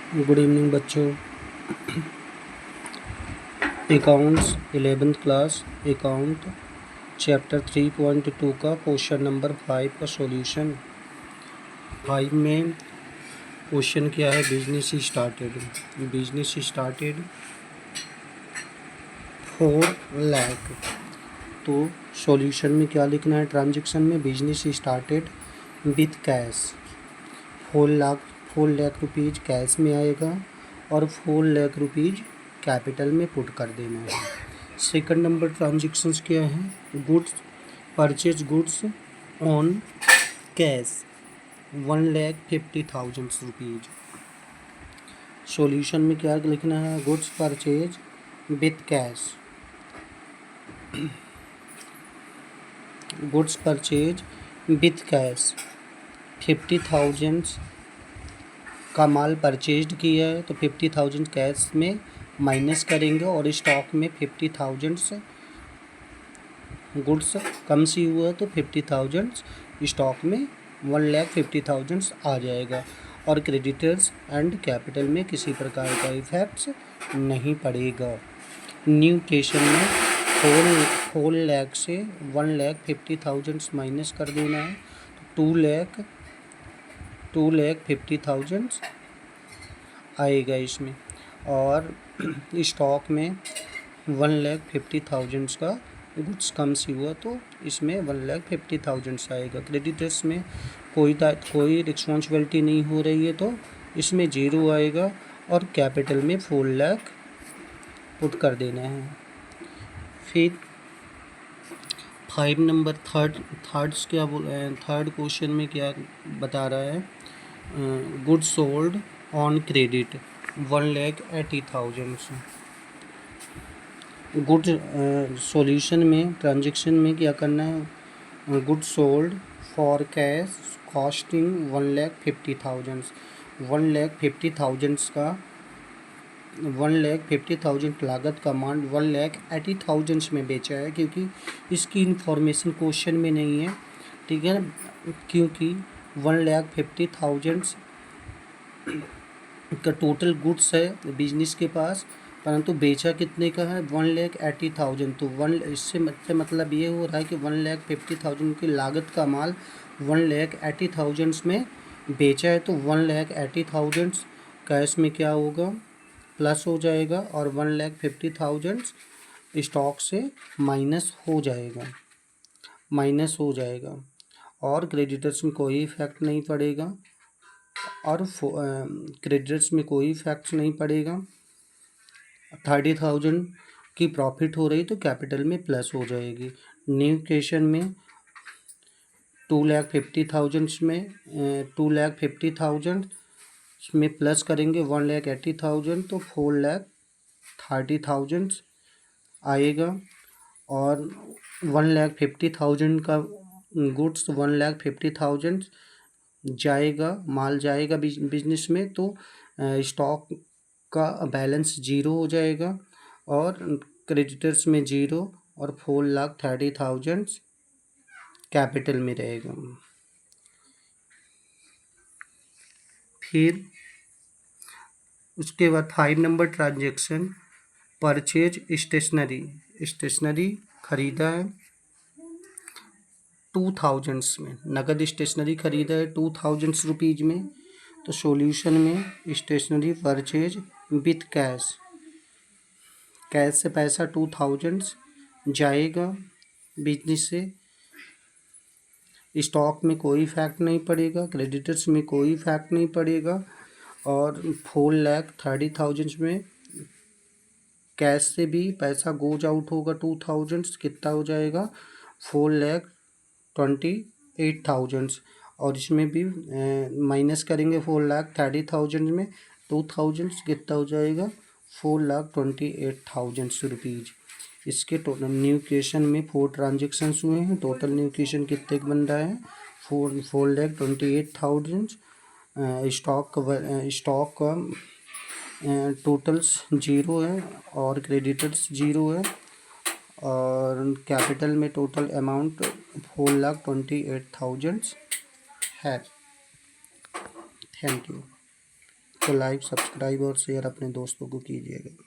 Good evening बच्चों। Accounts 11th class account chapter 3.2 का question number 5 का सॉल्यूशन। 5 में क्वेश्चन क्या है? Business started 4 lakh. तो सॉल्यूशन में क्या लिखना है? ट्रांजैक्शन में business started with cash 4 lakh rupees cash में आएगा और 4 लाख रुपीज़ कैपिटल में पुट कर देना है। सेकंड नंबर ट्रांजैक्शंस क्या है? Goods purchase goods on cash 1,50,000 rupees. Solution में क्या लिखना है? Goods purchase with cash goods purchase with cash 50,000 का माल परचेज्ड किया है तो 50,000 कैश में माइनस करेंगे और स्टॉक में 50,000 गुड्स कम सी हुआ तो 50,000 स्टॉक में 1,50,000 आ जाएगा और क्रेडिटर्स एंड कैपिटल में किसी प्रकार का इफेक्ट्स नहीं पड़ेगा। न्यू केशन में 4 लाख से 1,50,000 माइनस कर देना है तो 2,50,000 आएगा इसमें और स्टॉक में 1,50,000 का गुड्स कम सी हुआ तो इसमें 1,50,000 आएगा। क्रेडिटर्स में कोई रिस्पॉन्सिबिलिटी नहीं हो रही है तो इसमें 0 आएगा और कैपिटल में 4 लाख पुट कर देना है। फिर 5 नंबर थर्ड्स क्या बोला है? थर्ड क्वेश्चन में क्या बता रहा है? Goods sold on credit 1,80,000। Goods solution में ट्रांजैक्शन में क्या करना है? Goods sold for cash costing 1,50,000 1,50,000 का 1,50,000 लागत का माल 1,80,000 में बेचा है क्योंकि इसकी इंफॉर्मेशन क्वेश्चन में नहीं है, ठीक है, क्योंकि 1,50,000 का टोटल गुड्स है बिजनेस के पास, परंतु बेचा कितने का है? 1,80,000। तो इससे मतलब ये हो रहा है कि 1,50,000 की लागत का माल 1,80,000 में बेचा है तो 1,80,000 कैश में क्या होगा? प्लस हो जाएगा और 1,50,000 स्टॉक से माइनस हो जाएगा और क्रेडिटर्स में कोई इफेक्ट नहीं पड़ेगा और क्रेडिटर्स में कोई इफेक्ट नहीं पड़ेगा। 30,000 की प्रॉफिट हो रही तो कैपिटल में प्लस हो जाएगी। न्यू केशन में 2,50,000 में 2,50,000 में प्लस करेंगे 1,80,000 तो 4,30,000 आएगा और 1,50,000 का गुड्स 1,50,000 माल जाएगा बिजनेस में तो स्टॉक का बैलेंस 0 हो जाएगा और क्रेडिटर्स में 0 और 4,30,000 कैपिटल में रहेगा। फिर उसके बाद 5 नंबर ट्रांजैक्शन परचेज स्टेशनरी खरीदा है 2,000 में, नगद स्टेशनरी खरीदा है 2,000 रुपीज़ में तो सॉल्यूशन में स्टेशनरी परचेज विथ कैश से पैसा 2,000 जाएगा बिजनेस से, स्टॉक में कोई इफेक्ट नहीं पड़ेगा, क्रेडिटर्स में कोई इफेक्ट नहीं पड़ेगा और 4,30,000 में कैश से भी पैसा गोज आउट होगा 2,000, कितना हो जाएगा? 4,28,000 और इसमें भी माइनस करेंगे 4,30,000 में 2,000 कितना हो जाएगा? 4,28,000 रुपीज़। इसके टोटल न्यू क्वेश्चन में 4 ट्रांजेक्शन्स हुए हैं। टोटल न्यू क्वेश्चन कितने बन रहा है? 4,28,000। स्टॉक का टोटल्स 0 है और क्रेडिटर्स 0 है और कैपिटल में टोटल अमाउंट 4,28,000 है। Thank you. को लाइक, सब्सक्राइब और शेयर अपने दोस्तों को कीजिएगा।